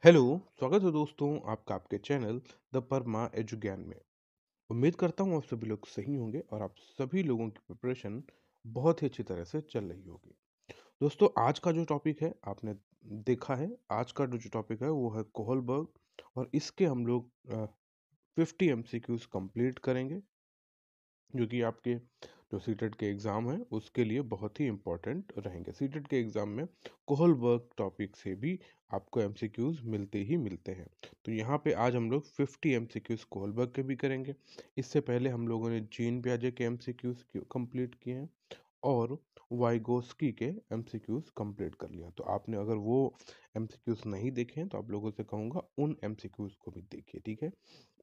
Hello. स्वागत है दोस्तों आपका आपके चैनल द परमा एजु ज्ञान में। उम्मीद करता हूँ आप सभी लोग सही होंगे और आप सभी लोगों की प्रिपरेशन बहुत ही अच्छी तरह से चल रही होगी। दोस्तों आज का जो टॉपिक है आपने देखा है, आज का जो टॉपिक है वो है कोहलबर्ग और इसके हम लोग 50 एमसीक्यूज कंप्लीट करेंगे, जो कि आपके जो सीटेट के एग्ज़ाम है उसके लिए बहुत ही इम्पोर्टेंट रहेंगे। सीटेट के एग्ज़ाम में कोहलबर्ग टॉपिक से भी आपको एमसीक्यूज मिलते ही मिलते हैं। तो यहाँ पे आज हम लोग 50 एमसीक्यूज कोहलबर्ग के भी करेंगे। इससे पहले हम लोगों ने जीन पियाजे के एमसीक्यूज कंप्लीट किए हैं और वाइगोस्की के एमसीक्यूज कंप्लीट कर लिया। तो आपने अगर वो एमसीक्यूज नहीं देखे हैं तो आप लोगों से कहूँगा उन एमसीक्यूज को भी देखिए, ठीक है।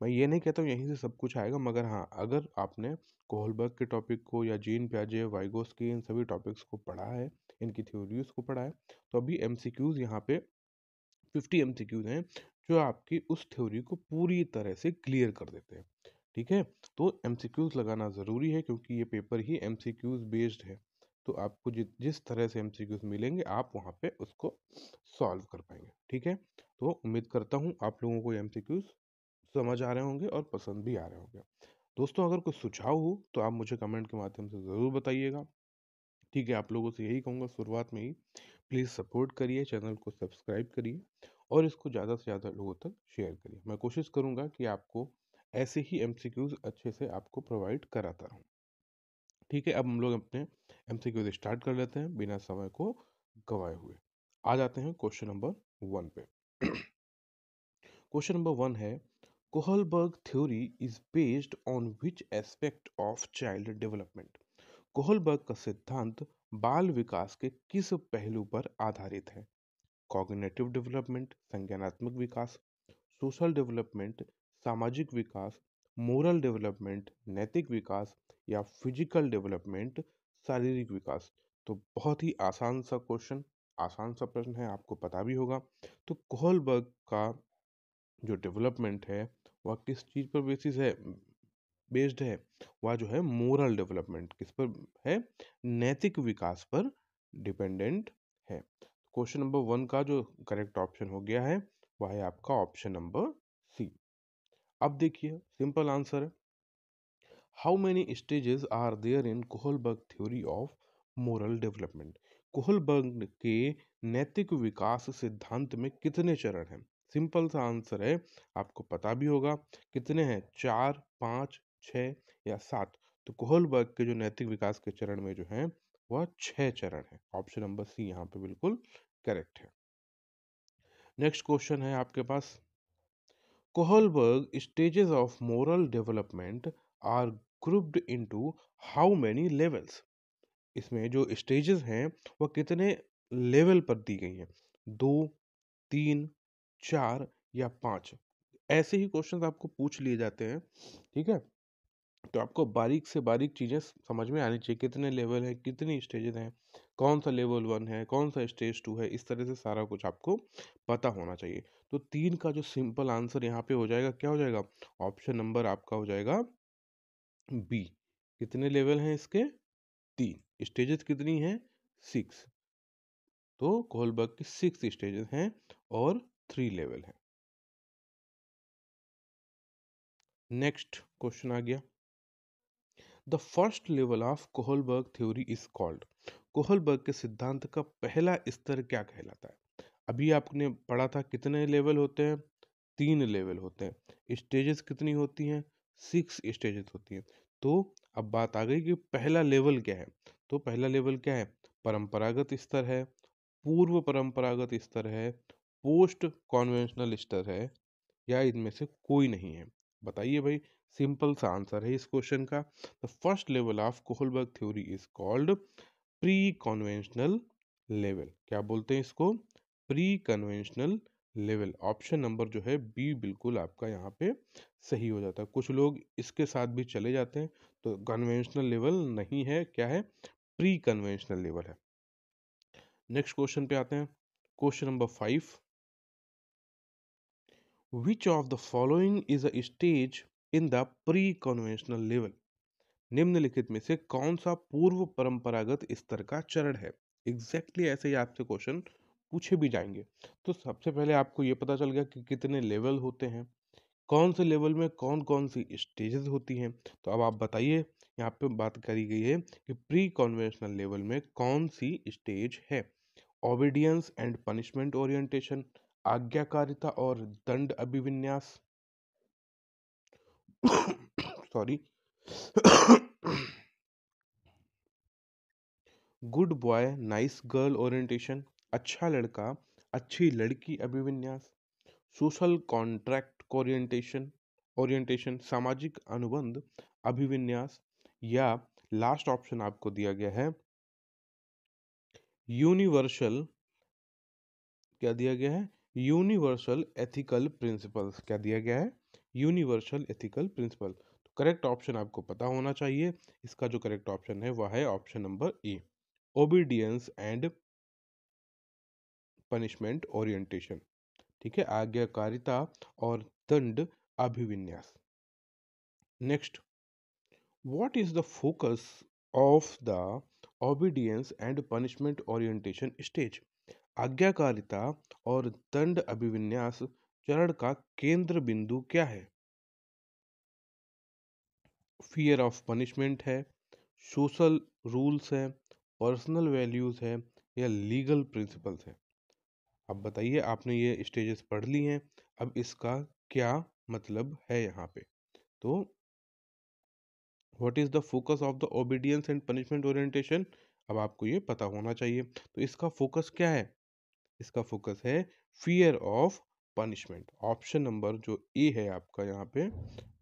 मैं ये नहीं कहता हूँ यहीं से सब कुछ आएगा, मगर हाँ, अगर आपने कोहलबर्ग के टॉपिक को या जीन पियाजे वाइगोस्की इन सभी टॉपिक्स को पढ़ा है, इनकी थ्योरीज को पढ़ा है, तो अभी एमसीक्यूज यहाँ पे 50 एमसीक्यूज हैं जो आपकी उस थ्योरी को पूरी तरह से क्लियर कर देते हैं, ठीक है। तो एमसीक्यूज लगाना ज़रूरी है क्योंकि ये पेपर ही एमसीक्यूज बेस्ड है। तो आपको जिस तरह से एमसीक्यूज मिलेंगे आप वहाँ पे उसको सॉल्व कर पाएंगे, ठीक है। तो उम्मीद करता हूँ आप लोगों को एमसीक्यूज समझ आ रहे होंगे और पसंद भी आ रहे होंगे। दोस्तों अगर कोई सुझाव हो तो आप मुझे कमेंट के माध्यम से ज़रूर बताइएगा, ठीक है। आप लोगों से यही कहूँगा शुरुआत में ही, प्लीज़ सपोर्ट करिए, चैनल को सब्सक्राइब करिए और इसको ज़्यादा से ज़्यादा लोगों तक शेयर करिए। मैं कोशिश करूँगा कि आपको ऐसे ही एमसीक्यूज अच्छे से आपको प्रोवाइड कराता रहूँ, ठीक है। अब हम लोग अपने एमसीक्यूज स्टार्ट कर लेते हैं बिना समय को गवाए हुए। आ जाते हैं क्वेश्चन नंबर 1 पे। क्वेश्चन नंबर 1 है, Kohlberg theory is based on which aspect of child development. Kohlberg का सिद्धांत बाल विकास के किस पहलू पर आधारित है? कॉग्निटिव डेवलपमेंट संज्ञानात्मक विकास, सोशल डेवलपमेंट सामाजिक विकास, मोरल डेवलपमेंट नैतिक विकास, या फिजिकल डेवलपमेंट शारीरिक विकास। तो बहुत ही आसान सा क्वेश्चन, आसान सा प्रश्न है, आपको पता भी होगा। तो कोहलबर्ग का जो डेवलपमेंट है वह किस चीज़ पर बेसिस है, बेस्ड है? वह जो है मोरल डेवलपमेंट किस पर है? नैतिक विकास पर डिपेंडेंट है। क्वेश्चन नंबर 1 का जो करेक्ट ऑप्शन हो गया है वह है आपका ऑप्शन नंबर सी। अब देखिए सिंपल आंसर है, how many stages are there in Kohlberg theory of moral development. Kohlberg के नैतिक विकास सिद्धांत में कितने चरण हैं? सिंपल सा आंसर है, आपको पता भी होगा कितने हैं, 4, 5, 6 या 7। तो कोहलबर्ग के जो नैतिक विकास के चरण में जो हैं वह 6 चरण हैं। ऑप्शन नंबर सी यहाँ पे बिल्कुल करेक्ट है। नेक्स्ट क्वेश्चन है आपके पास, Kohlberg stages of moral development are grouped into how many levels? इसमें जो स्टेजेस हैं वह कितने लेवल पर दी गई हैं? 2, 3, 4 या 5? ऐसे ही क्वेश्चन आपको पूछ लिए जाते हैं, ठीक है। तो आपको बारीक से बारीक चीज़ें समझ में आनी चाहिए, कितने लेवल हैं, कितनी स्टेजेस हैं, कौन सा लेवल 1 है, कौन सा स्टेज 2 है, इस तरह से सारा कुछ आपको पता होना चाहिए। तो 3 का जो सिंपल आंसर यहाँ पे हो जाएगा, क्या हो जाएगा? ऑप्शन नंबर आपका हो जाएगा बी। कितने लेवल हैं इसके? 3। स्टेजेस कितनी हैं? 6। तो कोहलबर्ग की 6 स्टेजेस हैं और 3 लेवल हैं। नेक्स्ट क्वेश्चन आ गया, the first level of Kohlberg theory is called. Kohlberg के सिद्धांत का पहला स्तर क्या कहलाता है? अभी आपने पढ़ा था कितने लेवल होते हैं? 3 लेवल होते हैं। स्टेजेस कितनी होती हैं? 6 स्टेजेस होती हैं। तो अब बात आ गई कि पहला लेवल क्या है। तो पहला लेवल क्या है? परंपरागत स्तर है, पूर्व परंपरागत स्तर है, पोस्ट कॉन्वेंशनल स्तर है, या इनमें से कोई नहीं है? बताइए भाई। सिंपल सा आंसर है इस क्वेश्चन का, the first level of Kohlberg theory is called pre conventional level. क्या बोलते हैं इसको? Pre conventional level. Option number जो है बी बिल्कुल आपका यहाँ पे सही हो जाता है। कुछ लोग इसके साथ भी चले जाते हैं, तो कन्वेंशनल लेवल नहीं है, क्या है? प्री कन्वेंशनल लेवल है। नेक्स्ट क्वेश्चन पे आते हैं, question number 5, which of the following is a stage in the pre conventional level. निम्नलिखित में से कौन सा पूर्व परंपरागत स्तर का चरण है? एग्जैक्टली ऐसे ही आपसे क्वेश्चन पूछे भी जाएंगे। तो सबसे पहले आपको ये पता चल गया कि कितने लेवल होते हैं, कौन से लेवल में कौन कौन सी स्टेजेस होती हैं। तो अब आप बताइए, यहाँ पे बात करी गई है कि प्री कन्वेंशनल लेवल में कौन सी स्टेज है। ओबीडियंस एंड पनिशमेंट ओरिएंटेशन, आज्ञाकारिता और दंड अभिविन्यास, sorry, good boy nice girl orientation, अच्छा लड़का अच्छी लड़की अभिविन्यास, सोशल कॉन्ट्रैक्ट ओरिएंटेशन ओरिएंटेशन, सामाजिक अनुबंध अभिविन्यास, या लास्ट ऑप्शन आपको दिया गया है यूनिवर्सल, क्या दिया गया है, यूनिवर्सल एथिकल प्रिंसिपल्स, क्या दिया गया है, यूनिवर्सल एथिकल प्रिंसिपल। तो करेक्ट ऑप्शन आपको पता होना चाहिए। इसका जो करेक्ट ऑप्शन है वह है option number A, obedience and punishment orientation. ठीक है, आज्ञाकारिता और दंड अभिविन्यास। Next, what is the focus of the obedience and punishment orientation stage. आज्ञाकारिता और दंड अभिविन्यास चरण का केंद्र बिंदु क्या है। फियर ऑफ पनिशमेंट है, सोशल रूल्स है, पर्सनल वैल्यूज है, या लीगल प्रिंसिपल्स है। अब बताइए, आपने ये स्टेजेस पढ़ ली हैं, अब इसका क्या मतलब है यहाँ पे। तो what is the focus of the obedience and punishment orientation, अब आपको ये पता होना चाहिए। तो इसका फोकस क्या है, इसका फोकस है fear of punishment. Option number जो ए है आपका यहाँ पे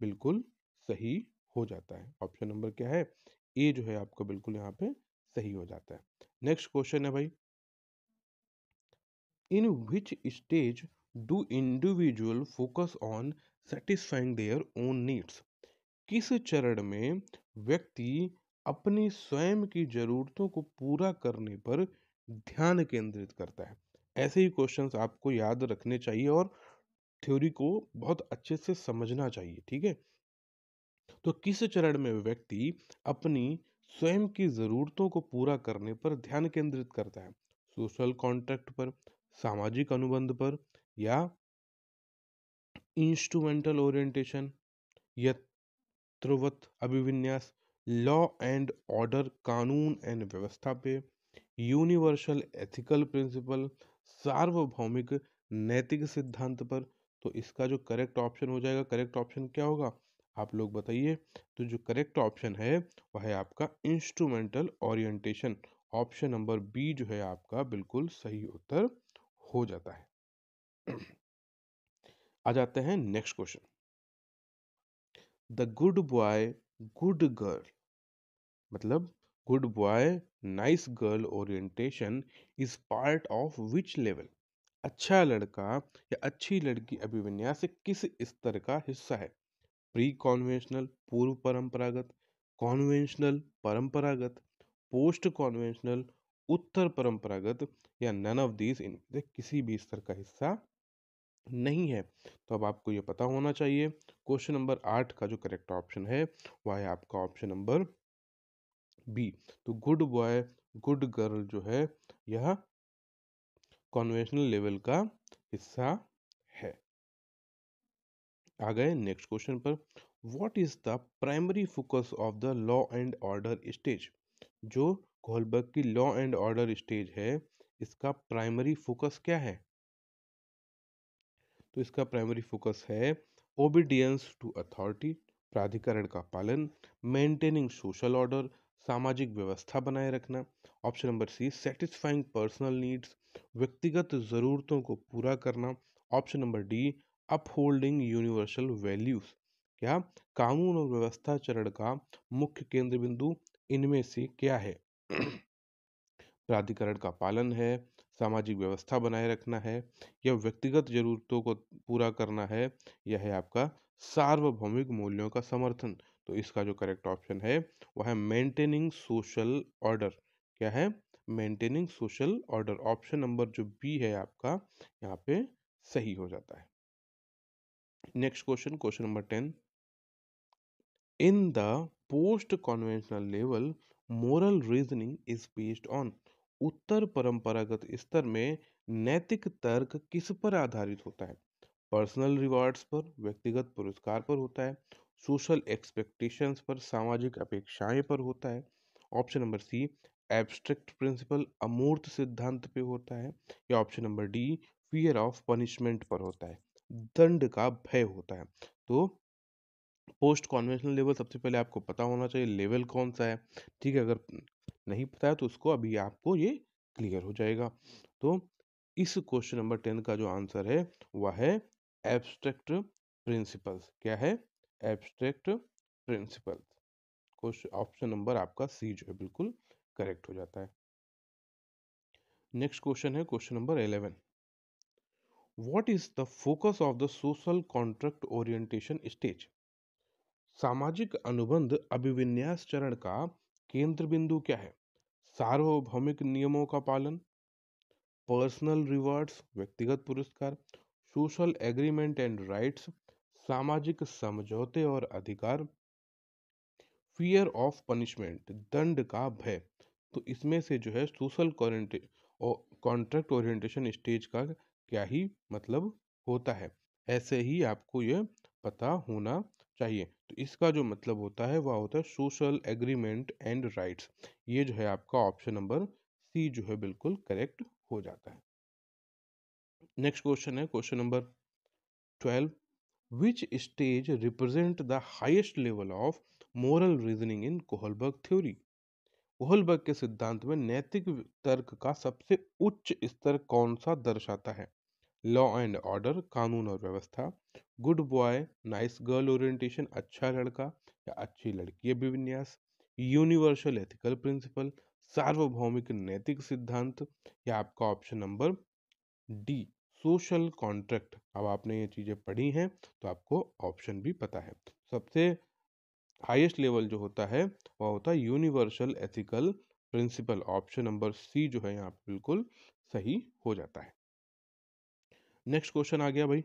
बिल्कुल सही हो जाता है। ऑप्शन नंबर क्या है, ए जो है आपका बिल्कुल यहाँ पे सही हो जाता है। नेक्स्ट क्वेश्चन है भाई, in which stage do individual focus on satisfying their own needs. किस चरण में व्यक्ति अपनी स्वयं की जरूरतों को पूरा करने पर ध्यान केंद्रित करता है। ऐसे ही क्वेश्चंस आपको याद रखने चाहिए और थ्योरी को बहुत अच्छे से समझना चाहिए। ठीक है, तो किस चरण में व्यक्ति अपनी स्वयं की जरूरतों को पूरा करने पर ध्यान केंद्रित करता है, सोशल कॉन्ट्रैक्ट पर, सामाजिक अनुबंध पर, या इंस्ट्रूमेंटल ओरिएंटेशन, या ध्रुवत अभिविन्यास, लॉ एंड ऑर्डर कानून एंड व्यवस्था पे, यूनिवर्सल एथिकल प्रिंसिपल, सार्वभौमिक नैतिक सिद्धांत पर। तो इसका जो करेक्ट ऑप्शन हो जाएगा, करेक्ट ऑप्शन क्या होगा आप लोग बताइए। तो जो करेक्ट ऑप्शन है वह है आपका instrumental orientation. Option number B जो है आपका बिल्कुल सही उत्तर हो जाता है। आ जाते हैं next question, the good boy good girl, मतलब good boy nice girl orientation is part of which level. अच्छा लड़का या अच्छी लड़की अभिविन्यास किस स्तर का हिस्सा है। प्री कॉन्वेंशनल पूर्व परंपरागत, कॉन्वेंशनल परंपरागत, पोस्ट कॉन्वेंशनल उत्तर परंपरागत, या नन ऑफ दीज, इनमें से किसी भी स्तर का हिस्सा नहीं है। तो अब आपको ये पता होना चाहिए। क्वेश्चन नंबर 8 का जो करेक्ट ऑप्शन है वह है आपका ऑप्शन नंबर बी। तो गुड बॉय गुड गर्ल जो है यह कॉन्वेंशनल लेवल का हिस्सा है। आ गए नेक्स्ट क्वेश्चन पर, what is the primary focus of the law and order stage. जो कोहलबर्ग की लॉ एंड ऑर्डर स्टेज है, इसका प्राइमरी फोकस क्या है। तो इसका प्राइमरी फोकस है ओबीडियंस टू अथॉरिटी, प्राधिकरण का पालन, मेंटेनिंग सोशल ऑर्डर, सामाजिक व्यवस्था बनाए रखना। Option number C, satisfying personal needs, व्यक्तिगत जरूरतों को पूरा करना। Option number D, upholding universal values, क्या कानून और व्यवस्था चरण का मुख्य केंद्र बिंदु इनमें से क्या है। प्राधिकरण का पालन है, सामाजिक व्यवस्था बनाए रखना है, या व्यक्तिगत जरूरतों को पूरा करना है, यह है आपका सार्वभौमिक मूल्यों का समर्थन। तो इसका जो करेक्ट ऑप्शन है वह है मेंटेनिंग सोशल ऑर्डर। क्या है, maintaining social order. Option number जो बी है आपका यहाँ पे सही हो जाता है। Next question, question number 10, in the post conventional level moral reasoning is based on. उत्तर परंपरागत स्तर में नैतिक तर्क किस पर आधारित होता है? पर्सनल रिवॉर्ड्स पर, व्यक्तिगत पुरस्कार पर होता है, सोशल एक्सपेक्टेशंस पर, सामाजिक अपेक्षाएं पर होता है। Option number C, abstract principle अमूर्त सिद्धांत पे होता है, या option number D, fear of punishment पर होता है, दंड का भय होता है। तो पोस्ट कॉन्वेंशनल लेवल सबसे पहले आपको पता होना चाहिए लेवल कौन सा है। ठीक है, अगर नहीं पता है तो उसको अभी आपको ये क्लियर हो जाएगा। तो इस क्वेश्चन नंबर 10 का जो आंसर है वह है एब्स्ट्रैक्ट प्रिंसिपल्स। क्या है? Abstract principles. Question option number आपका सी जो है बिल्कुल करेक्ट हो जाता है। नेक्स्ट क्वेश्चन है question number 11। What is the focus of the social contract orientation stage? सामाजिक अनुबंध अभिविन्यास चरण का केंद्र बिंदु क्या है? सार्वभौमिक नियमों का पालन, पर्सनल रिवॉर्ड्स व्यक्तिगत पुरस्कार, सोशल एग्रीमेंट एंड राइट्स सामाजिक समझौते और अधिकार, फियर ऑफ पनिशमेंट दंड का भय। तो इसमें से जो है सोशल कॉन्ट्रैक्ट ओरिएंटेशन स्टेज का क्या ही मतलब होता है, ऐसे ही आपको यह पता होना चाहिए। तो इसका जो मतलब होता है वह होता है सोशल एग्रीमेंट एंड राइट्स। ये जो है आपका ऑप्शन नंबर सी जो है बिल्कुल करेक्ट हो जाता है। नेक्स्ट क्वेश्चन है question number 12। Which stage represent the highest level of moral reasoning in Kohlberg theory? Kohlberg के सिद्धांत में नैतिक तर्क का सबसे उच्च स्तर कौन सा दर्शाता है? लॉ एंड ऑर्डर कानून और व्यवस्था, good boy nice girl orientation अच्छा लड़का या अच्छी लड़की अभिविन्यास, यूनिवर्सल एथिकल प्रिंसिपल सार्वभौमिक नैतिक सिद्धांत, या आपका option number D social contract. अब आपने ये चीजें पढ़ी हैं तो आपको ऑप्शन भी पता है। सबसे हाईएस्ट लेवल जो होता है वह होता है universal ethical principle. Option number C जो है यहाँ पे बिल्कुल सही हो जाता है। नेक्स्ट क्वेश्चन आ गया भाई।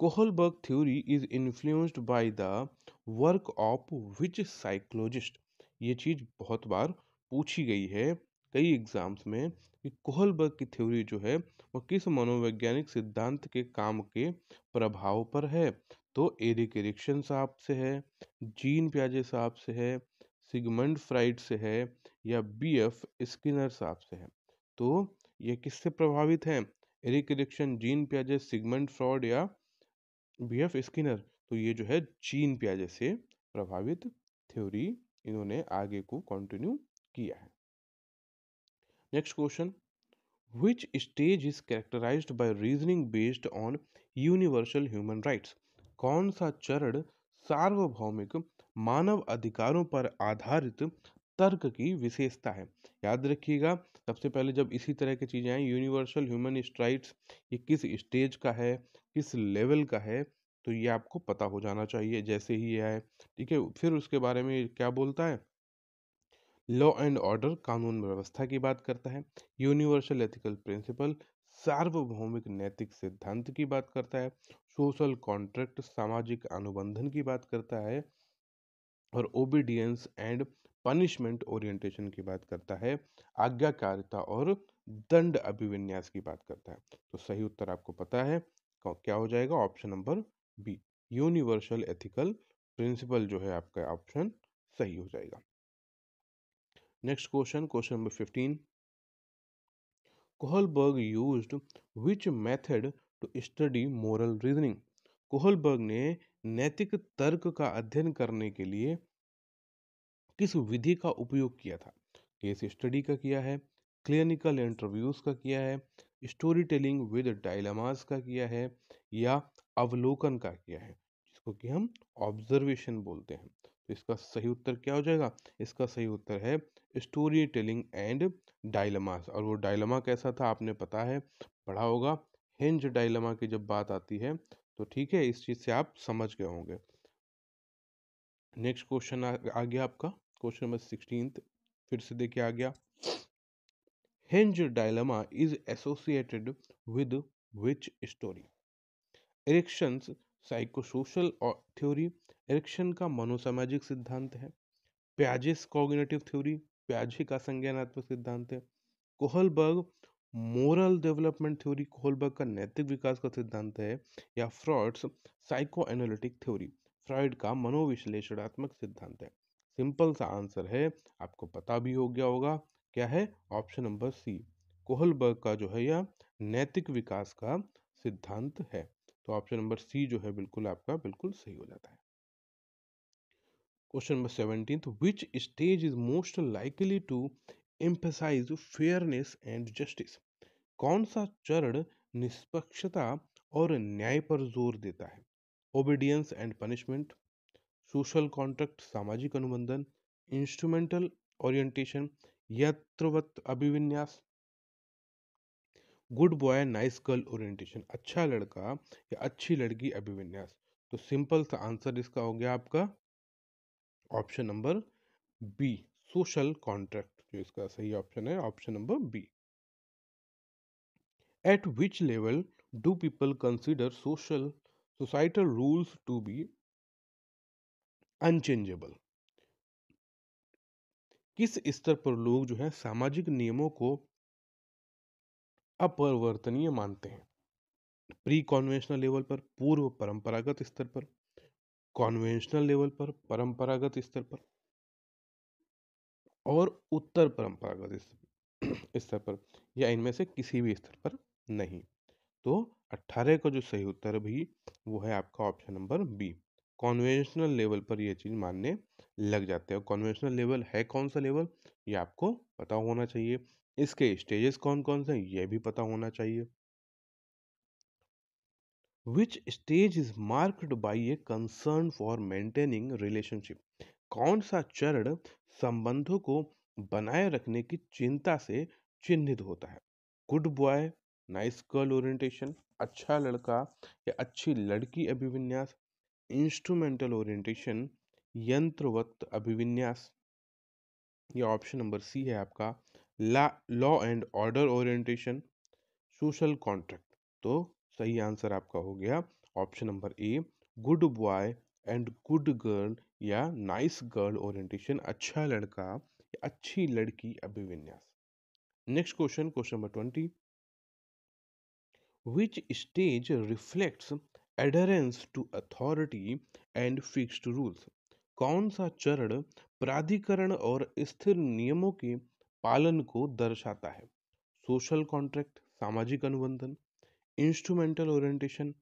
Kohlberg theory is influenced by the work of which psychologist? ये चीज बहुत बार पूछी गई है कई एग्जाम्स में कि कोहलबर्ग की थ्योरी जो है वो किस मनोवैज्ञानिक सिद्धांत के काम के प्रभाव पर है? तो एरिक एरिक्सन साहब से है, जीन पियाजे साहब से है, सिगमंड फ्राइड से है, या बीएफ स्किनर साहब से है। तो ये किससे प्रभावित है? एरिक एरिक्सन, जीन पियाजे, सिगमंड फ्रॉड या बीएफ स्किनर? तो ये जो है जीन पियाजे से प्रभावित थ्योरी इन्होंने आगे को कंटिन्यू किया है। Next question. Which stage is characterized by reasoning based on universal human rights? कौन सा चरण सार्वभौमिक मानव अधिकारों पर आधारित तर्क की विशेषता है? याद रखिएगा, सबसे पहले जब इसी तरह की चीजें आई यूनिवर्सल ह्यूमन राइट्स, ये किस स्टेज का है, किस लेवल का है, तो ये आपको पता हो जाना चाहिए जैसे ही ये आए। ठीक है, फिर उसके बारे में क्या बोलता है? लॉ एंड ऑर्डर कानून व्यवस्था की बात करता है, यूनिवर्सल एथिकल प्रिंसिपल सार्वभौमिक नैतिक सिद्धांत की बात करता है, सोशल कॉन्ट्रैक्ट सामाजिक अनुबंधन की बात करता है, और ओबीडियंस एंड पनिशमेंट ओरिएंटेशन की बात करता है, आज्ञाकारिता और दंड अभिविन्यास की बात करता है। तो सही उत्तर आपको पता है क्या हो जाएगा? Option number B universal ethical principle जो है आपका ऑप्शन सही हो जाएगा। Next question, question number 15। Kohlberg used which method to study moral reasoning? Kohlberg ने नैतिक तर्क का अध्ययन करने के लिए किस विधि का उपयोग किया था? केस स्टडी का किया है, क्लिनिकल इंटरव्यूज का किया है, स्टोरी टेलिंग विद डायलेमास का किया है, या अवलोकन का किया है, जिसको कि हम ऑब्जर्वेशन बोलते हैं। तो इसका सही उत्तर क्या हो जाएगा? इसका सही उत्तर है स्टोरी टेलिंग एंड डायलेमास। और वो डायलेमा कैसा था आपने पता है, पढ़ा होगा। हिंज डायलेमा की जब बात आती है तो ठीक है, इस चीज से आप समझ गए होंगे। नेक्स्ट क्वेश्चन आ गया आपका क्वेश्चन नंबर 16। फिर से देखिए आ गया। Heinz dilemma is associated with which story? Erikson's psychosocial theory, Erikson का मनोसामाजिक सिद्धांत है, प्याजेस कॉग्निटिव थ्योरी, प्याजे का संज्ञानात्मक सिद्धांत है, Kohlberg moral development theory Kohlberg का नैतिक विकास का सिद्धांत है, या frauds psycho analytic theory Freud का मनोविश्लेषणात्मक सिद्धांत है? सिंपल सा आंसर है, आपको पता भी हो गया होगा, क्या है? ऑप्शन नंबर सी, कोहलबर्ग का जो है यह नैतिक विकास का सिद्धांत है। तो ऑप्शन नंबर सी जो है बिल्कुल आपका बिल्कुल सही हो जाता है। Question number 17, which stage is most likely to emphasize fairness and justice? कौन सा चरण निष्पक्षता और न्याय पर जोर देता है? Obedience and punishment, social contract सामाजिक अनुबंधन, इंस्ट्रूमेंटल ओरिएंटेशन, यत्रवत अभिविन्यास, good boy nice girl orientation, अच्छा लड़का या अच्छी लड़की अभिविन्यास। तो सिंपल सा आंसर इसका हो गया आपका option number B, social contract, जो इसका सही ऑप्शन है option number B. At which level do people consider societal rules to be unchangeable? किस स्तर पर लोग जो है सामाजिक नियमों को अपरिवर्तनीय मानते हैं? प्री कॉन्वेंशनल लेवल पर, पूर्व परंपरागत स्तर पर, कॉन्वेंशनल लेवल पर, परंपरागत स्तर पर, और उत्तर परंपरागत स्तर पर, या इनमें से किसी भी स्तर पर नहीं? तो 18 का जो सही उत्तर भी वो है आपका option number B, conventional level पर ये चीज मानने लग जाते हैं। कॉन्वेंशनल लेवल है कौन सा लेवल, ये आपको पता होना चाहिए। इसके स्टेजेस कौन कौन से हैं ये भी पता होना चाहिए। Which stage is marked by a concern for maintaining relationship? कौन सा चरण संबंधों को बनाए रखने की चिंता से चिन्हित होता है? Good boy nice girl orientation, अच्छा लड़का या अच्छी लड़की अभिविन्यास, इंस्ट्रूमेंटल ओरिएंटेशन, यंत्रवत अभिविन्यास, या ऑप्शन नंबर सी है आपका law and order orientation, social contract. तो सही आंसर आपका हो गया option number A, good boy and good girl या नाइस गर्ल ओरिएंटेशन, अच्छा लड़का या अच्छी लड़की अभिविन्यास। Next question, question number 20, which stage reflects adherence to authority and fixed rules? कौन सा चरण प्राधिकरण और स्थिर नियमों के पालन को दर्शाता है? सोशल कॉन्ट्रैक्ट सामाजिक अनुबंधन, instrumental orientation,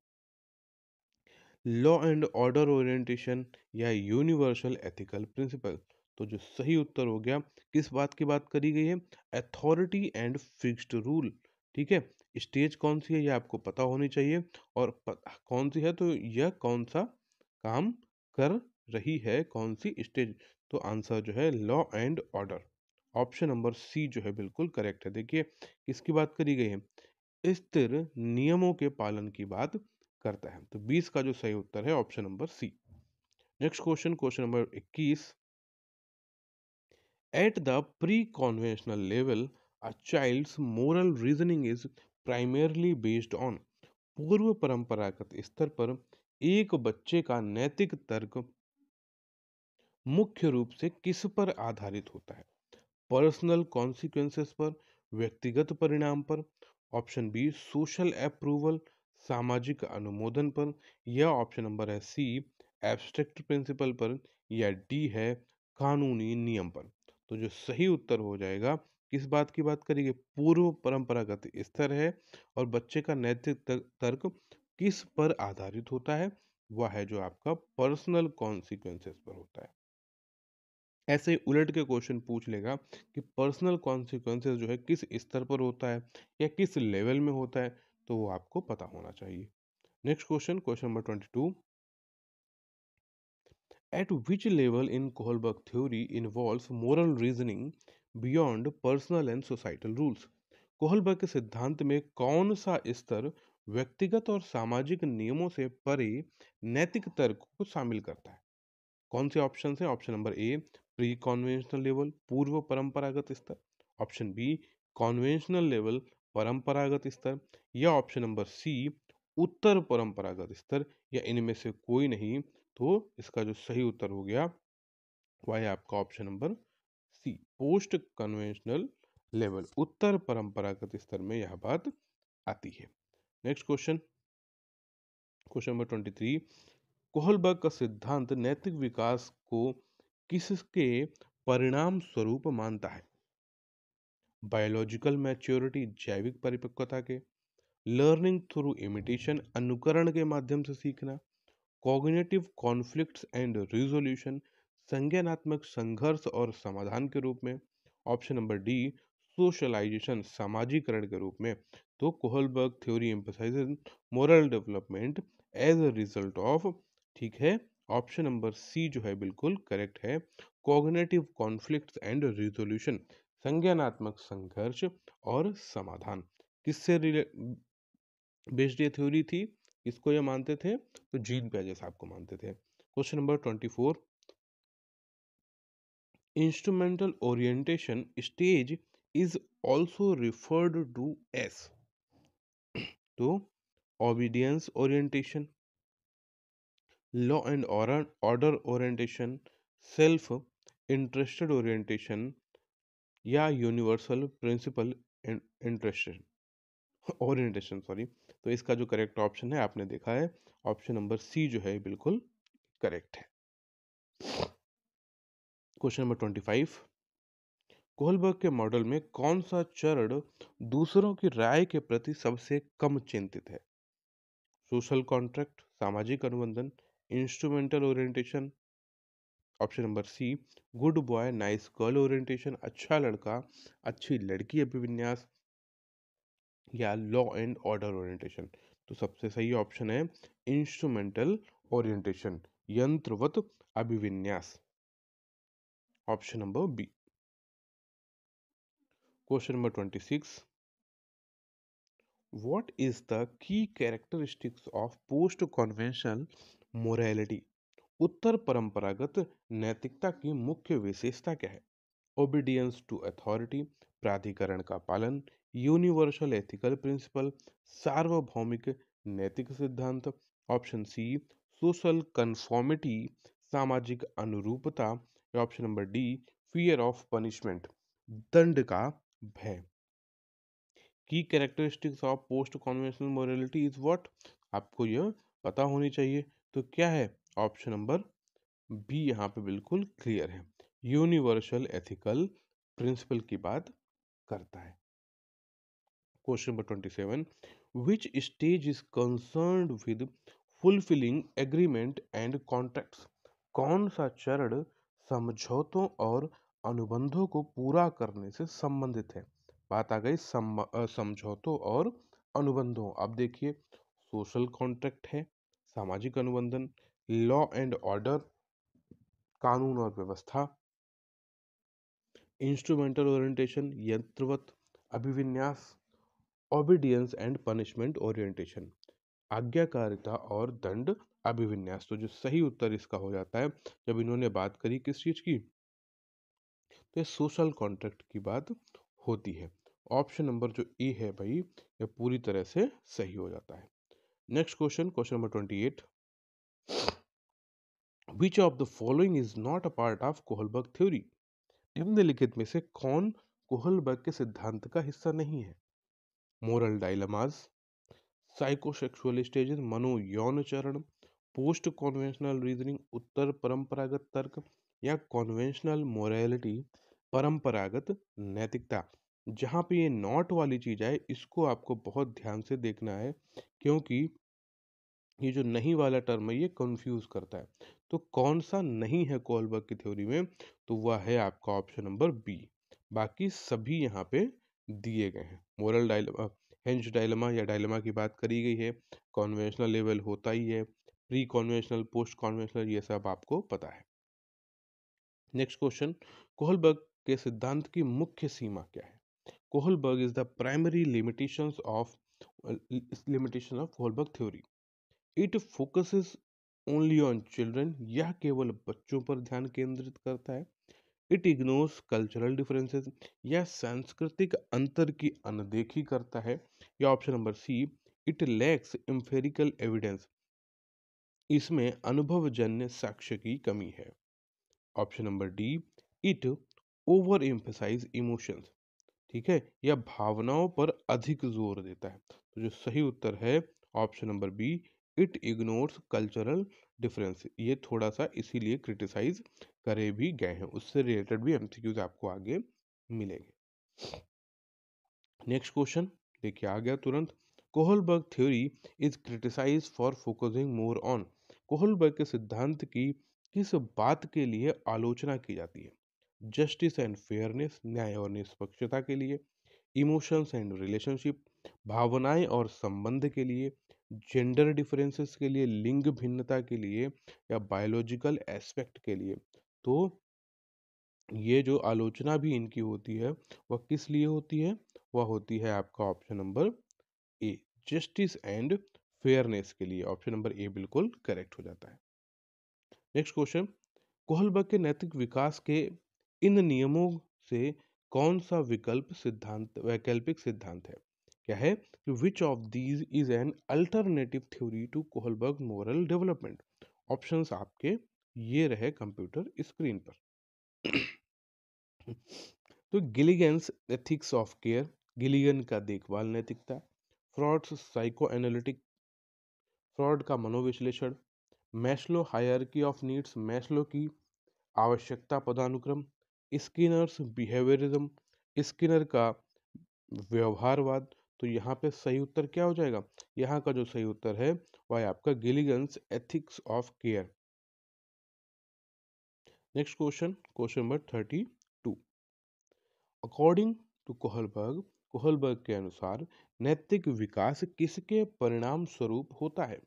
law and order orientation, या यूनिवर्सल एथिकल प्रिंसिपल? तो जो सही उत्तर हो गया, किस बात की बात करी गई है? Authority and fixed rule. ठीक है, स्टेज कौन सी है ये आपको पता होनी चाहिए, और कौन सी है तो यह कौन सा काम कर रही है, कौन सी स्टेज? तो आंसर जो है law and order, option number C जो है बिल्कुल करेक्ट है। देखिए किसकी बात करी गई है, स्थिर नियमों के पालन की बात करता है। तो 20 का जो सही उत्तर है option number C. Next question, question number 21, at the pre conventional level a child's moral reasoning is primarily based on? पूर्व परंपरागत स्तर पर एक बच्चे का नैतिक तर्क मुख्य रूप से किस पर आधारित होता है? पर्सनल कॉन्सिक्वेंसेस पर, व्यक्तिगत परिणाम पर, ऑप्शन बी सोशल अप्रूवल सामाजिक अनुमोदन पर, या ऑप्शन नंबर है सी एब्स्ट्रैक्ट प्रिंसिपल पर, या डी है कानूनी नियम पर? तो जो सही उत्तर हो जाएगा, किस बात की बात करेंगे, पूर्व परंपरागत स्तर है और बच्चे का नैतिक तर्क किस पर आधारित होता है, वह है जो आपका पर्सनल कॉन्सिक्वेंसेस पर होता है। ऐसे ही उलट के क्वेश्चन पूछ लेगा कि पर्सनल कॉन्सिक्वेंसेस जो है किस स्तर पर होता है या किस लेवल में होता है, तो वो आपको पता होना चाहिए। Next question, question number 22, eight which level in Kohlberg theory involves moral reasoning beyond personal and societal rules? Kohlberg के सिद्धांत में कौन सा स्तर व्यक्तिगत और सामाजिक नियमों से परे नैतिक तर्क को शामिल करता है? कौन से ऑप्शन है? ऑप्शन नंबर ए प्री कॉन्वेंशनल लेवल पूर्व परंपरागत स्तर, ऑप्शन बी कॉन्वेंशनल लेवल परंपरागत स्तर, या ऑप्शन नंबर सी उत्तर परंपरागत स्तर, या इनमें से कोई नहीं? तो इसका जो सही उत्तर हो गया वह है आपका option number C post conventional level, उत्तर परंपरागत स्तर में यह बात आती है। Next question, question number 23, Kohlberg का सिद्धांत नैतिक विकास को किसके परिणाम स्वरूप मानता है? बायोलॉजिकल मैच्योरिटी, जैविक परिपक्वता के, लर्निंग थ्रू इमिटेशन, अनुकरण के माध्यम से सीखना, कॉग्निटिव कॉन्फ्लिक्ट्स एंड रिजोल्यूशन, संज्ञानात्मक संघर्ष और समाधान के रूप में, ऑप्शन नंबर डी सोशलाइजेशन, सामाजिकरण के रूप में। तो Kohlberg theory emphasises moral development as a result of, ठीक है, ऑप्शन नंबर सी जो है बिल्कुल करेक्ट है, कॉग्निटिव कॉन्फ्लिक्ट्स एंड रिजोल्यूशन, संज्ञानात्मक संघर्ष और समाधान। किससे बेस्ड ये थ्योरी थी, किसको ये मानते थे? तो जीन पियाजे साहब को मानते थे। Question number 24, instrumental orientation stage is also referred to as, तो obedience orientation, law and order orientation, self interested orientation या universal principle interested orientation, sorry. तो इसका जो करेक्ट ऑप्शन है आपने देखा है, ऑप्शन नंबर सी जो है बिल्कुल करेक्ट है। क्वेश्चन नंबर 25, कोहलबर्ग के मॉडल में कौन सा चरण दूसरों की राय के प्रति सबसे कम चिंतित है? सोशल कॉन्ट्रैक्ट, सामाजिक अनुबंधन, instrumental orientation, option number C good boy nice girl orientation, अच्छा लड़का अच्छी लड़की अभिविन्यास, या लॉ एंड ऑर्डर ओरिएंटेशन। तो सबसे सही ऑप्शन है इंस्ट्रूमेंटल ओरिएंटेशन, यंत्रवत अभिविन्यास, option number B. Question number 26, what is the key characteristics of post conventional morality? उत्तर परंपरागत नैतिकता की मुख्य विशेषता क्या है? ओबीडियंस टू अथॉरिटी, प्राधिकरण का पालन, यूनिवर्सल एथिकल प्रिंसिपल, सार्वभौमिक नैतिक सिद्धांत, ऑप्शन सी सोशल कन्फॉर्मिटी, सामाजिक अनुरूपता, या option number D fear of punishment, दंड का भय। की characteristics of post conventional morality is what? आपको यह पता होनी चाहिए। तो क्या है? ऑप्शन नंबर बी यहाँ पे बिल्कुल क्लियर है, यूनिवर्सल एथिकल प्रिंसिपल की बात करता है। Question number 27, which stage is concerned with fulfilling agreement and contracts? कौन सा चरण समझौतों और अनुबंधों को पूरा करने से संबंधित है? बात आ गई समझौतों और अनुबंधों। अब देखिए, सोशल कॉन्ट्रैक्ट है, सामाजिक अनुबंधन, लॉ एंड ऑर्डर, कानून और व्यवस्था, इंस्ट्रूमेंटल ओरिएंटेशन, यंत्रवत अभिविन्यास, ओबीडियंस एंड पनिशमेंट ओरिएंटेशन, आज्ञाकारिता और दंड अभिविन्यास। तो जो सही उत्तर इसका हो जाता है, जब इन्होंने बात करी किस चीज की, तो सोशल कॉन्ट्रैक्ट की बात होती है। ऑप्शन नंबर जो ए है भाई, ये पूरी तरह से सही हो जाता है। Next question, question number 28, which of the following is not a part of Kohlberg theory? निम्नलिखित में से कौन कोहलबर्ग के सिद्धांत का हिस्सा नहीं है? मोरल डायलेमास, साइकोसेक्सुअल स्टेजेस, मनोयौन चरण, पोस्ट कॉन्वेंशनल रीजनिंग, उत्तर परंपरागत तर्क, या कॉन्वेंशनल मोरालिटी, परंपरागत नैतिकता। जहां पे ये नॉट वाली चीज है, इसको आपको बहुत ध्यान से देखना है, क्योंकि ये जो नहीं वाला टर्म है ये कंफ्यूज करता है। तो कौन सा नहीं है कोहलबर्ग की थ्योरी में? तो वह है आपका ऑप्शन नंबर बी। बाकी सभी यहाँ पे दिए गए हैं। मोरल डायलेमा, हेंज डायलेमा या डायलेमा की बात करी गई है, कॉन्वेंशनल लेवल होता ही है, प्री कॉन्वेंशनल, पोस्ट कॉन्वेंशनल, ये सब आपको पता है। नेक्स्ट क्वेश्चन, कोहलबर्ग के सिद्धांत की मुख्य सीमा क्या है? Kohlberg is the primary limitation of Kohlberg theory. It focuses only on children, यह केवल बच्चों पर ध्यान केंद्रित करता है। इट इग्नोर्स कल्चरल डिफरेंसेस, यह सांस्कृतिक अंतर की अनदेखी करता है। या option number C it lacks empirical evidence, इसमें अनुभवजन्य साक्ष्य की कमी है। Option number D it overemphasise emotions, ठीक है, या भावनाओं पर अधिक जोर देता है। तो जो सही उत्तर है option number B, it ignores cultural difference. ये थोड़ा सा इसीलिए क्रिटिसाइज करे भी गए हैं, उससे रिलेटेड भी एमसीक्यूज आपको आगे मिलेंगे। नेक्स्ट क्वेश्चन देखिए आ गया तुरंत। Kohlberg theory is criticise for focusing more on. Kohlberg के सिद्धांत की किस बात के लिए आलोचना की जाती है? जस्टिस एंड फेयरनेस, न्याय और निष्पक्षता के लिए, इमोशंस एंड रिलेशनशिप, भावनाएं और संबंध के लिए, जेंडर डिफरेंसेस के लिए, लिंग भिन्नता के लिए, या बायोलॉजिकल एस्पेक्ट के लिए। तो ये जो आलोचना भी इनकी होती है वह किस लिए होती है? वह होती है आपका option number A, justice and fairness के लिए। ऑप्शन नंबर ए बिल्कुल करेक्ट हो जाता है। नेक्स्ट क्वेश्चन, कोहलबर्ग के नैतिक विकास के इन नियमों से कौन सा विकल्प सिद्धांत वैकल्पिक सिद्धांत है? क्या है कि which of these is an alternative theory to Kohlberg moral development? Options आपके ये रहे कंप्यूटर स्क्रीन पर। तो Gilligan's ethics of care, Gilligan का देखभाल नैतिकता, फ्रॉड्स साइको एनालिटिक, फ्रॉड का मनोविश्लेषण, Maslow hierarchy of needs, Maslow की आवश्यकता पदानुक्रम, स्किनर्स बिहेवियरिज्म, स्किनर का व्यवहारवाद। तो यहाँ पे सही उत्तर क्या हो जाएगा? यहाँ का जो सही उत्तर है वह है आपका Gilligan's ethics of care. Next question, question number 32। According to Kohlberg, Kohlberg के अनुसार नैतिक विकास किसके परिणाम स्वरूप होता है?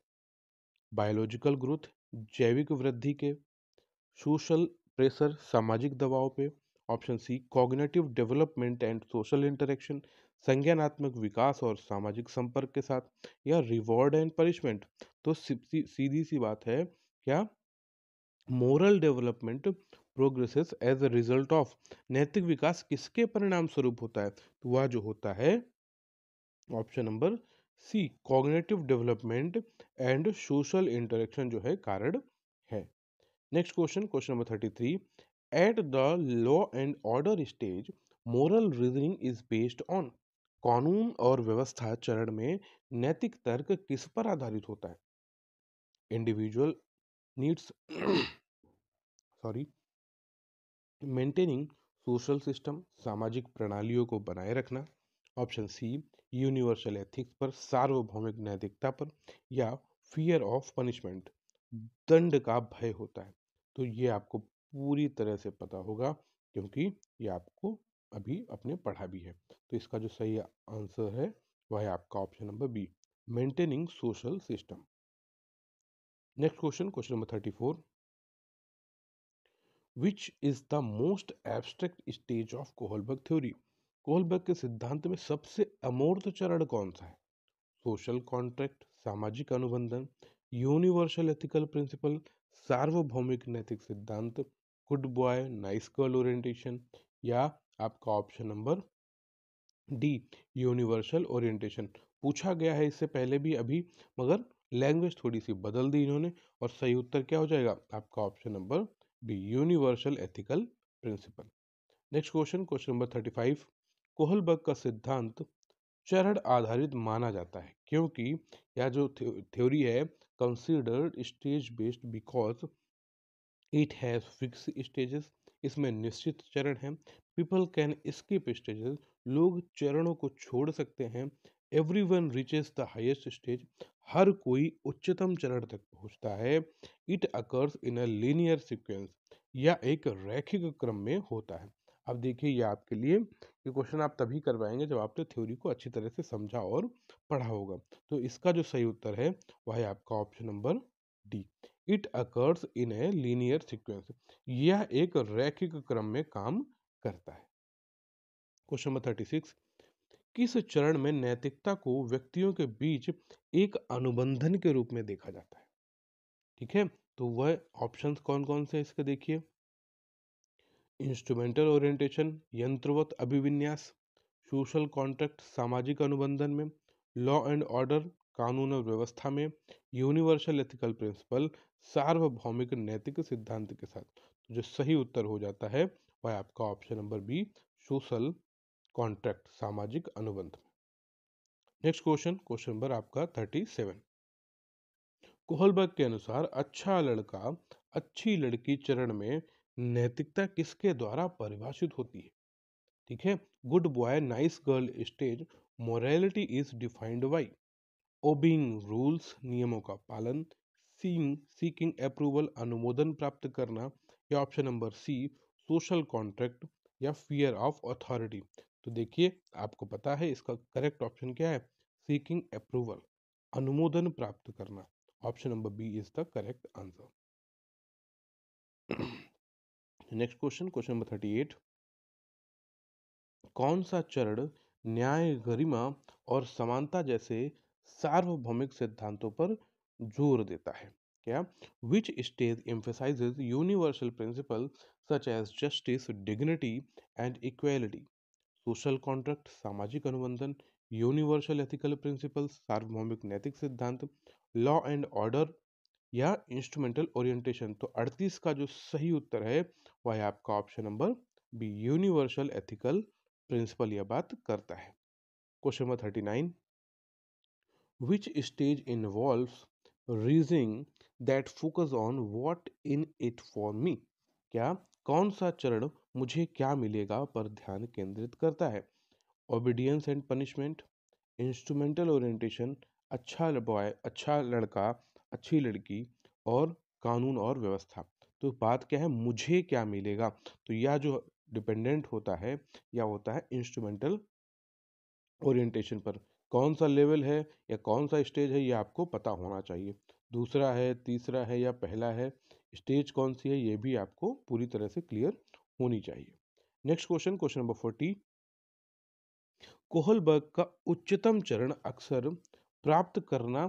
बायोलॉजिकल ग्रोथ, जैविक वृद्धि के, सोशल प्रेशर सामाजिक दबाव पे, option C cognitive development and social interaction, संज्ञानात्मक विकास और सामाजिक संपर्क के साथ, या रिवॉर्ड एंड पनिशमेंट। तो सीधी सी बात है, क्या moral development progresses as a result of, नैतिक विकास किसके परिणाम स्वरूप होता है? तो वह जो होता है option number C cognitive development and social interaction जो है कारण है। Next question, question number 33। At the law and order stage moral reasoning is based on, कानून और व्यवस्था चरण में नैतिक तर्क किस पर आधारित होता है? Individual needs, sorry, maintaining social system, सामाजिक प्रणालियों को बनाए रखना, ऑप्शन सी यूनिवर्सल एथिक्स पर, सार्वभौमिक नैतिकता पर, या फियर ऑफ पनिशमेंट, दंड का भय होता है। तो ये आपको पूरी तरह से पता होगा क्योंकि ये आपको अभी अपने पढ़ा भी है। तो इसका जो सही आंसर है वह है आपका option number B, maintaining social system. Next question, question number 34। Which is the most abstract stage of Kohlberg theory? Kohlberg के सिद्धांत में सबसे अमूर्त चरण कौन सा है? सोशल कॉन्ट्रैक्ट सामाजिक अनुबंधन, यूनिवर्सल एथिकल प्रिंसिपल, सार्वभौमिक नैतिक सिद्धांत, good boy nice girl orientation, या आपका option number D universal orientation. पूछा गया है इससे पहले भी अभी, मगर लैंग्वेज थोड़ी सी बदल दी इन्होंने, और सही उत्तर क्या हो जाएगा आपका option number B universal ethical principle. Next question, question number 35। Kohlberg का सिद्धांत चरण आधारित माना जाता है क्योंकि यह जो थ्योरी है considered stage based because it has fix stages, इसमें निश्चित चरण हैं, पीपल कैन स्किप स्टेजेस, लोग चरणों को छोड़ सकते हैं, everyone reaches the highest stage, हर कोई उच्चतम चरण तक पहुंचता है, it occurs in a linear sequence, या एक रैखिक क्रम में होता है। अब देखिए ये आपके लिए ये क्वेश्चन आप तभी कर पाएंगे जब आपने थ्योरी को अच्छी तरह से समझा और पढ़ा होगा। तो इसका जो सही उत्तर है वह है आपका option number D, it occurs in a linear sequence, यह एक रैखिक क्रम में काम करता है। Question number 36। किस चरण में नैतिकता को व्यक्तियों के बीच एक अनुबंधन के रूप में देखा जाता है? ठीक है, तो वह ऑप्शंस कौन कौन से इसके देखिए। इंस्ट्रूमेंटल ओरिएंटेशन यंत्रवत अभिविन्यास, सोशल कॉन्ट्रैक्ट सामाजिक अनुबंधन में, लॉ एंड ऑर्डर कानून और व्यवस्था में, यूनिवर्सल एथिकल प्रिंसिपल सार्वभौमिक नैतिक सिद्धांत के साथ। तो जो सही उत्तर हो जाता है वह आपका option number B social contract सामाजिक अनुबंध। नेक्स्ट क्वेश्चन, क्वेश्चन नंबर आपका 37। कोहलबर्ग के अनुसार अच्छा लड़का अच्छी लड़की चरण में नैतिकता किसके द्वारा परिभाषित होती है? ठीक है, good boy nice girl stage morality is defined by obeying rules, नियमों का पालन, सीकिंग अप्रूवल, अनुमोदन प्राप्त करना, या option number C social contract या फियर ऑफ अथॉरिटी। तो देखिए, आपको पता है इसका करेक्ट ऑप्शन क्या है, सीकिंग अप्रूवल, अनुमोदन प्राप्त करना। Option number B is the correct answer. Next question, question number 38। कौन सा चरण न्याय, गरिमा और समानता जैसे सार्वभौमिक सिद्धांतों पर जोर देता है? क्या? Which stage emphasises universal principle such as justice, dignity and equality? Social contract सामाजिक अनुबंधन, यूनिवर्सल एथिकल प्रिंसिपल्स सार्वभौमिक नैतिक सिद्धांत, लॉ एंड ऑर्डर, या इंस्ट्रूमेंटल ओरिएंटेशन? तो 38 का जो सही उत्तर है वह है आपका option number B, universal ethical principle यह बात करता है। Question number 39। Which stage involves reasoning that focus on what in it for me? क्या? कौन सा चरण मुझे क्या मिलेगा पर ध्यान केंद्रित करता है? Obedience and punishment, instrumental orientation, अच्छा बॉय अच्छा लड़का अच्छी लड़की, और कानून और व्यवस्था? तो बात क्या है, मुझे क्या मिलेगा? तो यह जो डिपेंडेंट होता है या होता है इंस्ट्रूमेंटल ओरिएंटेशन पर। कौन सा लेवल है या कौन सा स्टेज है ये आपको पता होना चाहिए। दूसरा है, तीसरा है या पहला है, स्टेज कौन सी है ये भी आपको पूरी तरह से क्लियर होनी चाहिए। Next question, question number 40। Kohlberg का उच्चतम चरण अक्सर प्राप्त करना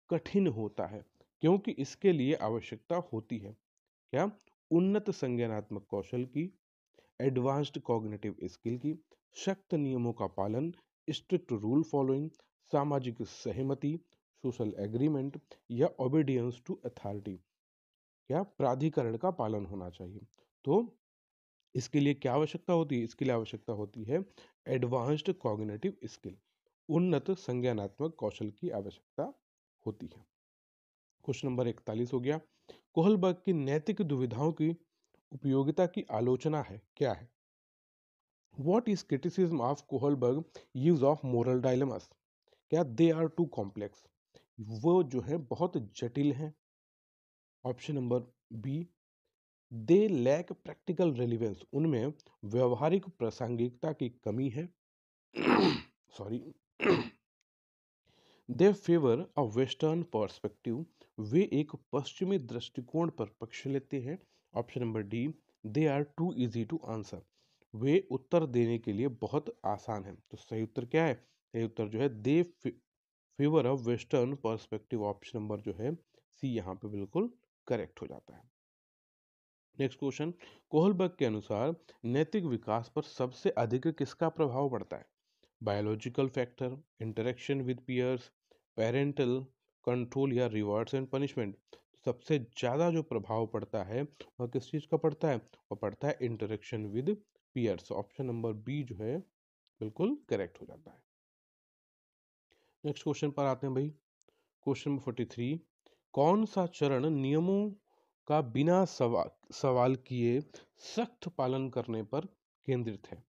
कठिन होता है क्योंकि इसके लिए आवश्यकता होती है। क्या? उन्नत संज्ञानात्मक कौशल की, एडवांस्ड कॉग्निटिव स्किल की, सख्त नियमों का पालन, स्ट्रिक्ट रूल फॉलोइंग, सामाजिक सहमति, सोशल एग्रीमेंट, या ओबीडियंस टू अथॉरिटी? क्या? प्राधिकरण का पालन होना चाहिए। तो इसके लिए क्या आवश्यकता होती है? इसके लिए आवश्यकता होती है एडवांस्ड कॉग्निटिव स्किल, उन्नत संज्ञानात्मक कौशल की आवश्यकता होती है। क्वेश्चन नंबर 41 हो गया। कोहलबर्ग की नैतिक दुविधाओं की उपयोगिता की आलोचना है, क्या है? What is criticism of Kohlberg use of moral dilemmas? क्या? दे आर टू कॉम्प्लेक्स, वो जो है बहुत जटिल हैं। Option number B, they lack practical relevance, उनमें व्यवहारिक प्रासंगिकता की कमी है। Sorry. They favour a western perspective, वे एक पश्चिमी दृष्टिकोण पर पक्ष लेते हैं। Option number D, they are too easy to answer, वे उत्तर देने के लिए बहुत आसान है। तो सही उत्तर क्या है? सही उत्तर जो है they favour of western perspective, option number जो है सी यहाँ पे बिल्कुल करेक्ट हो जाता है। नेक्स्ट क्वेश्चन, कोहलबर्ग के अनुसार नैतिक विकास पर सबसे अधिक किसका प्रभाव पड़ता है? Biological factor, interaction with peers, parental control, या रिवॉर्ड्स एंड पनिशमेंट? सबसे ज़्यादा जो प्रभाव पड़ता है वह किस चीज़ का पड़ता है? वह पड़ता है interaction with peers. Option number B जो है बिल्कुल करेक्ट हो जाता है। नेक्स्ट क्वेश्चन पर आते हैं भाई। Question number 43। कौन सा चरण नियमों का बिना सवाल किए सख्त पालन करने पर केंद्रित है?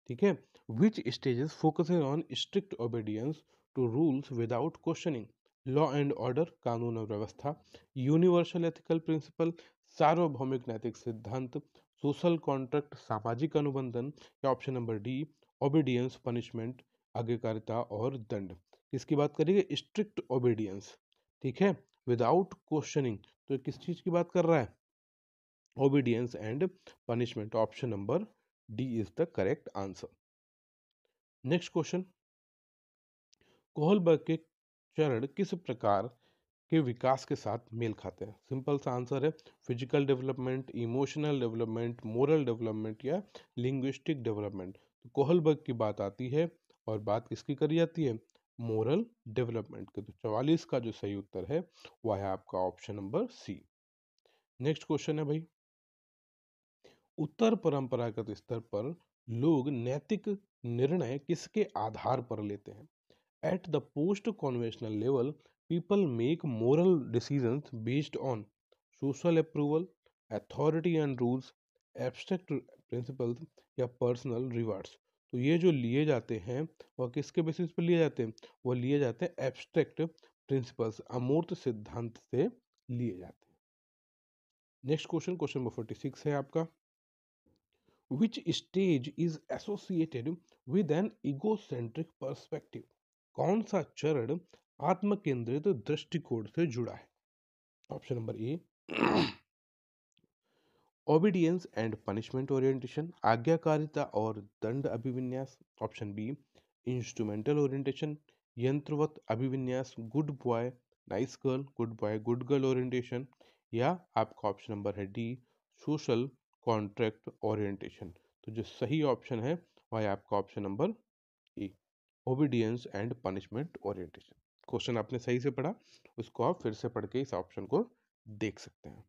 ठीक है, which stages focuses on strict obedience to rules without questioning, law and order कानून और व्यवस्था, यूनिवर्सल एथिकल प्रिंसिपल सार्वभौमिक नैतिक सिद्धांत, सोशल कॉन्ट्रैक्ट सामाजिक अनुबंधन, या option number D obedience punishment आज्ञाकारिता और दंड? किसकी बात करेंगे? Strict obedience. ठीक है, विदाउट क्वेश्चनिंग, तो किस चीज की बात कर रहा है? Obedience and punishment. Option number D is the correct answer. Next question, Kohlberg के चरण किस प्रकार के विकास के साथ मेल खाते हैं? सिंपल सा आंसर है physical development, emotional development, moral development, या लिंग्विस्टिक डेवलपमेंट? तो कोहलबर्ग की बात आती है और बात किसकी करी जाती है? मोरल डेवलपमेंट के। तो 44 का जो सही उत्तर है वह है आपका option number C. Next question है भाई, उत्तर परंपरागत स्तर पर लोग नैतिक निर्णय किसके आधार पर लेते हैं? At the post-conventional level, people make moral decisions based on social approval, authority and rules, abstract principles या personal rewards। तो ये जो लिए जाते हैं वह किसके बेसिस पर लिए जाते हैं? वो लिए जाते हैं एब्स्ट्रैक्ट प्रिंसिपल्स, अमूर्त सिद्धांत से लिए जाते हैं। नेक्स्ट क्वेश्चन, क्वेश्चन नंबर 46 है आपका। Which stage is associated with an egocentric perspective? कौन सा चरण आत्म केंद्रित दृष्टिकोण से जुड़ा है? Option number A, obedience and punishment orientation, आज्ञाकारिता और दंड अभिविन्यास। ऑप्शन बी, इंस्ट्रूमेंटल ओरिएंटेशन, यंत्रवत अभिविन्यास, good boy nice girl, good boy good girl orientation. या आपका ऑप्शन नंबर है डी, सोशल कॉन्ट्रैक्ट ओरिएंटेशन। तो जो सही ऑप्शन है वह है आपका option number A, obedience and punishment orientation. Question आपने सही से पढ़ा, उसको आप फिर से पढ़ के इस ऑप्शन को देख सकते हैं।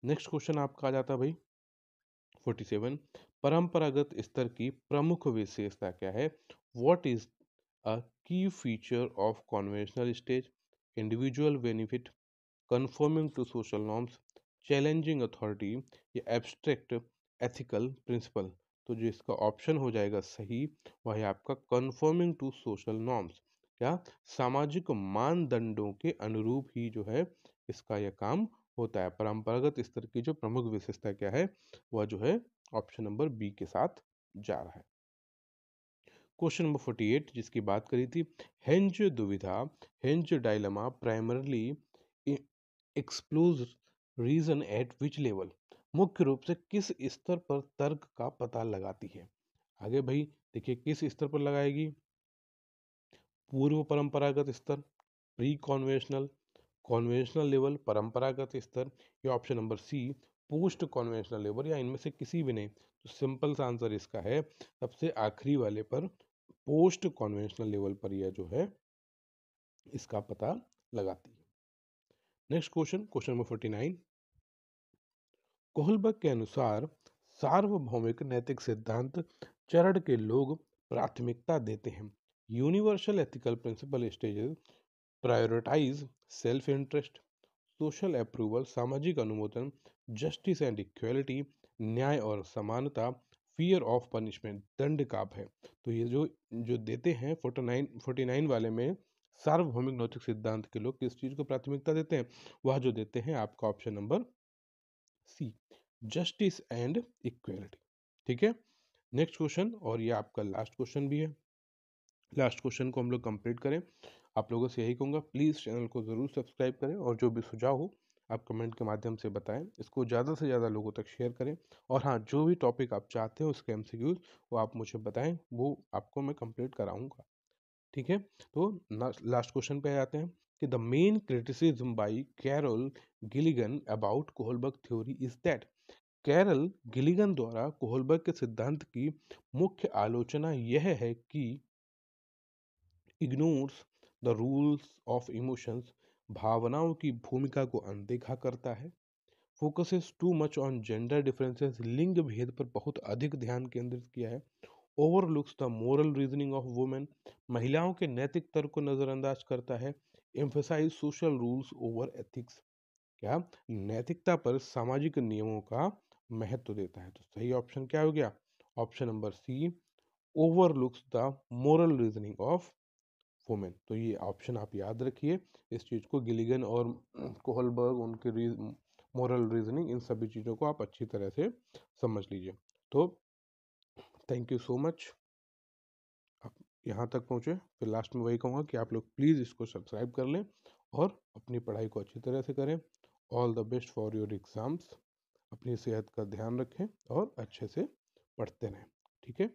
नेक्स्ट क्वेश्चन आपका आ जाता है भाई 47, परंपरागत स्तर की प्रमुख विशेषता क्या है? व्हाट इज अ की feature of conventional stage? Individual benefit, conforming to social norms, challenging authority या abstract ethical principle। तो जो इसका ऑप्शन हो जाएगा सही वह है आपका conforming to social norms। क्या? सामाजिक मानदंडों के अनुरूप ही जो है इसका यह काम होता है। परंपरागत स्तर की जो प्रमुख विशेषता क्या है वह जो है ऑप्शन नंबर बी के साथ जा रहा है। क्वेश्चन नंबर 48 जिसकी बात करी थी, हेंज दुविधा, Heinz dilemma primarily explores reason at which level? मुख्य रूप से किस स्तर पर तर्क का पता लगाती है? आगे भाई देखिए किस स्तर पर लगाएगी? पूर्व परंपरागत स्तर, प्री कॉन्वेंशनल, कॉन्वेंशनल लेवल, परंपरागत स्तर, या option number C, post conventional level, या इनमें से किसी भी नहीं। तो सिंपल सा आंसर इसका है सबसे आखिरी वाले पर, पोस्ट कॉन्वेंशनल लेवल पर यह जो है इसका पता लगाती है। Next question, question number 49, Kohlberg के अनुसार सार्वभौमिक नैतिक सिद्धांत चरण के लोग प्राथमिकता देते हैं। Universal ethical principle stages prioritise self interest, social approval सामाजिक अनुमोदन, जस्टिस एंड इक्वलिटी न्याय और समानता, फियर ऑफ पनिशमेंट दंड का भय। तो ये जो जो देते हैं 49 वाले में सार्वभौमिक नैतिक सिद्धांत के लोग किस चीज को प्राथमिकता देते हैं? वह जो देते हैं आपका option number C, justice and equality. ठीक है, नेक्स्ट क्वेश्चन, और ये आपका लास्ट क्वेश्चन भी है। लास्ट क्वेश्चन को हम लोग कंप्लीट करें, आप लोगों से यही कहूँगा प्लीज़ चैनल को ज़रूर सब्सक्राइब करें और जो भी सुझाव हो आप कमेंट के माध्यम से बताएं, इसको ज़्यादा से ज़्यादा लोगों तक शेयर करें। और हाँ, जो भी टॉपिक आप चाहते हो उसके एमसीक्यूज वो आप मुझे बताएं, वो आपको मैं कंप्लीट कराऊंगा। ठीक है, तो लास्ट क्वेश्चन पे आते हैं कि the main criticism by Carol Gilligan about Kohlberg theory is that, Carol Gilligan द्वारा कोहलबर्ग के सिद्धांत की मुख्य आलोचना यह है कि ignores the rules of emotions, भावनाओं की भूमिका को अनदेखा करता है, focuses too much on gender differences, लिंग भेद पर बहुत अधिक ध्यान केंद्रित किया है, overlooks the moral reasoning of women, महिलाओं के नैतिक तर्क को नजरअंदाज करता है, emphasise social rules over ethics, क्या नैतिकता पर सामाजिक नियमों का महत्व देता है। तो सही ऑप्शन क्या हो गया? Option number C, overlooks the moral reasoning of women. तो ये ऑप्शन आप याद रखिए, इस चीज़ को गिलिगन और कोहलबर्ग उनके मोरल रीजनिंग इन सभी चीज़ों को आप अच्छी तरह से समझ लीजिए। तो थैंक यू सो मच, आप यहाँ तक पहुँचे। फिर लास्ट में वही कहूँगा कि आप लोग प्लीज़ इसको सब्सक्राइब कर लें और अपनी पढ़ाई को अच्छी तरह से करें। All the best for your exams. अपनी सेहत का ध्यान रखें और अच्छे से पढ़ते रहें। ठीक है।